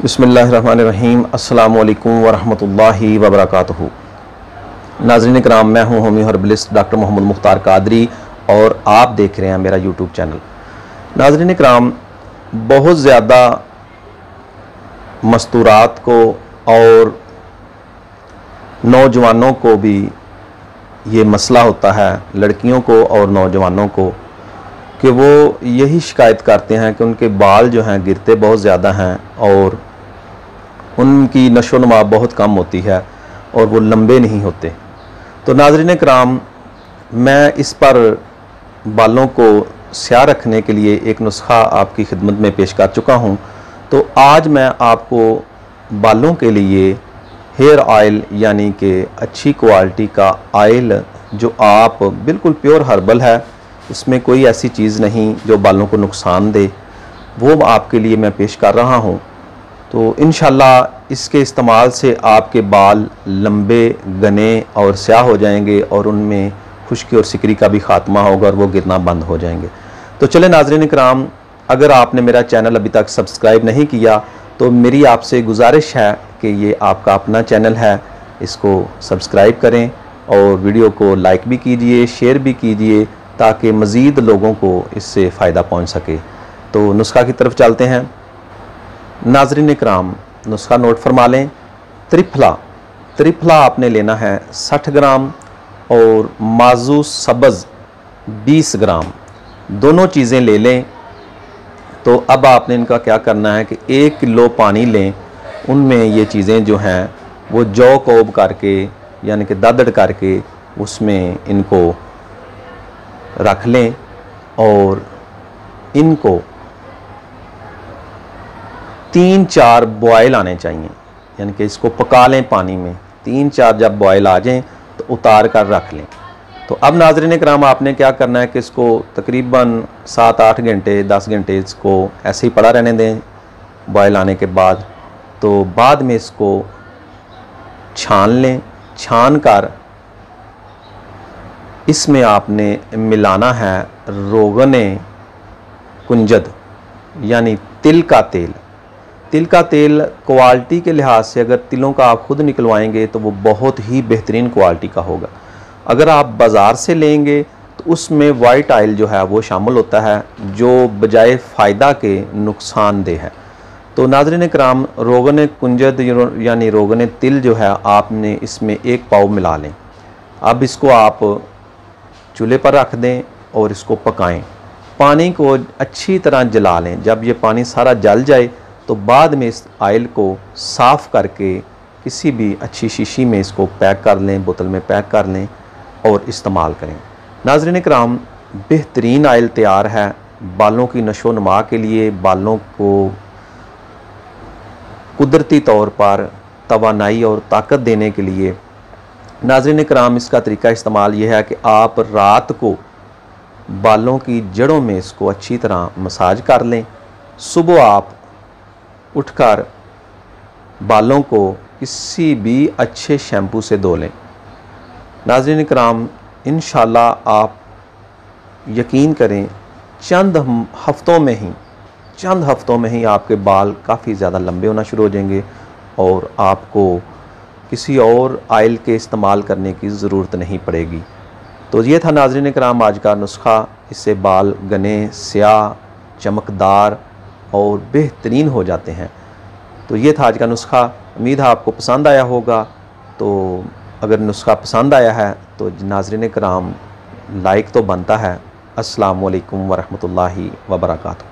बिस्मिल्लाहिर्रहमानिर्रहीम। अस्सलामु अलैकुम वरहमतुल्लाहि वबरकातुहू। नाज़रीन कराम, मैं हूं होमी हर्बलिस्ट डॉक्टर मोहम्मद मुख्तार कादरी और आप देख रहे हैं मेरा यूट्यूब चैनल। नाज़रीन कराम, बहुत ज़्यादा मस्तूरात को और नौजवानों को भी ये मसला होता है, लड़कियों को और नौजवानों को, कि वो यही शिकायत करते हैं कि उनके बाल जो हैं गिरते बहुत ज़्यादा हैं और उनकी नशोनुमा बहुत कम होती है और वो लंबे नहीं होते। तो नाज़रीन कराम, मैं इस पर बालों को स्याह रखने के लिए एक नुस्खा आपकी खिदमत में पेश कर चुका हूँ। तो आज मैं आपको बालों के लिए हेयर ऑयल यानी कि अच्छी क्वालिटी का ऑयल, जो आप बिल्कुल प्योर हर्बल है, इसमें कोई ऐसी चीज़ नहीं जो बालों को नुकसान दे, वो आपके लिए मैं पेश कर रहा हूँ। तो इंशाल्लाह इसके इस्तेमाल से आपके बाल लंबे, घने और स्याह हो जाएंगे और उनमें खुश्की और सिकरी का भी ख़ात्मा होगा और वो गिरना बंद हो जाएंगे। तो चले नाज़रीन कराम, अगर आपने मेरा चैनल अभी तक सब्सक्राइब नहीं किया तो मेरी आपसे गुजारिश है कि ये आपका अपना चैनल है, इसको सब्सक्राइब करें और वीडियो को लाइक भी कीजिए, शेयर भी कीजिए, ताकि मज़ीद लोगों को इससे फ़ायदा पहुंच सके। तो नुस्खा की तरफ चलते हैं। नाज़रीन कराम, नुस्खा नोट फरमा लें। त्रिफला आपने लेना है 60 ग्राम और माजू सब्ज़ 20 ग्राम, दोनों चीज़ें ले लें। तो अब आपने इनका क्या करना है कि 1 किलो पानी लें, उनमें ये चीज़ें जो हैं वो जौ कोब करके यानी कि दादड़ करके उसमें इनको रख लें और इनको 3-4 बॉयल आने चाहिए, यानी कि इसको पका लें पानी में। 3-4 जब बॉयल आ जाएं तो उतार कर रख लें। तो अब नाज़रीन कराम, आपने क्या करना है कि इसको तकरीबन 7-8 घंटे 10 घंटे इसको ऐसे ही पड़ा रहने दें बॉयल आने के बाद। तो बाद में इसको छान लें। छान कर इसमें आपने मिलाना है रोगने कुंजद यानी तिल का तेल। तिल का तेल क्वालिटी के लिहाज से अगर तिलों का आप खुद निकलवाएंगे तो वो बहुत ही बेहतरीन क्वालिटी का होगा। अगर आप बाज़ार से लेंगे तो उसमें वाइट ऑयल जो है वो शामिल होता है, जो बजाय फ़ायदा के नुकसानदेह है। तो नाज़रीन कराम, रोगन कुंजद यानी रोगन तिल जो है आपने इसमें 1 पाव मिला लें। अब इसको आप चूल्हे पर रख दें और इसको पकाएं। पानी को अच्छी तरह जला लें। जब ये पानी सारा जल जाए तो बाद में इस ऑयल को साफ़ करके किसी भी अच्छी शीशी में इसको पैक कर लें, बोतल में पैक कर लें और इस्तेमाल करें। नाज़रीन कराम, बेहतरीन ऑयल तैयार है बालों की नशोनुमा के लिए, बालों को कुदरती तौर पर तवानाई और ताकत देने के लिए। नाज़रीन कराम, इसका तरीका इस्तेमाल यह है कि आप रात को बालों की जड़ों में इसको अच्छी तरह मसाज कर लें। सुबह आप उठकर बालों को किसी भी अच्छे शैम्पू से धो लें। नाज़रीन कराम, इंशाल्लाह आप यकीन करें चंद हफ़्तों में ही आपके बाल काफ़ी ज़्यादा लंबे होना शुरू हो जाएंगे और आपको किसी और ऑयल के इस्तेमाल करने की ज़रूरत नहीं पड़ेगी। तो ये था नाज़रीन कराम आज का नुस्खा। इससे बाल घने, स्याह, चमकदार और बेहतरीन हो जाते हैं। तो ये था आज का नुस्खा। उम्मीद है आपको पसंद आया होगा। तो अगर नुस्खा पसंद आया है तो नाज़रीन कराम लाइक तो बनता है। अस्सलामु अलैकुम वरहमतुल्लाहि वबरकातुहू।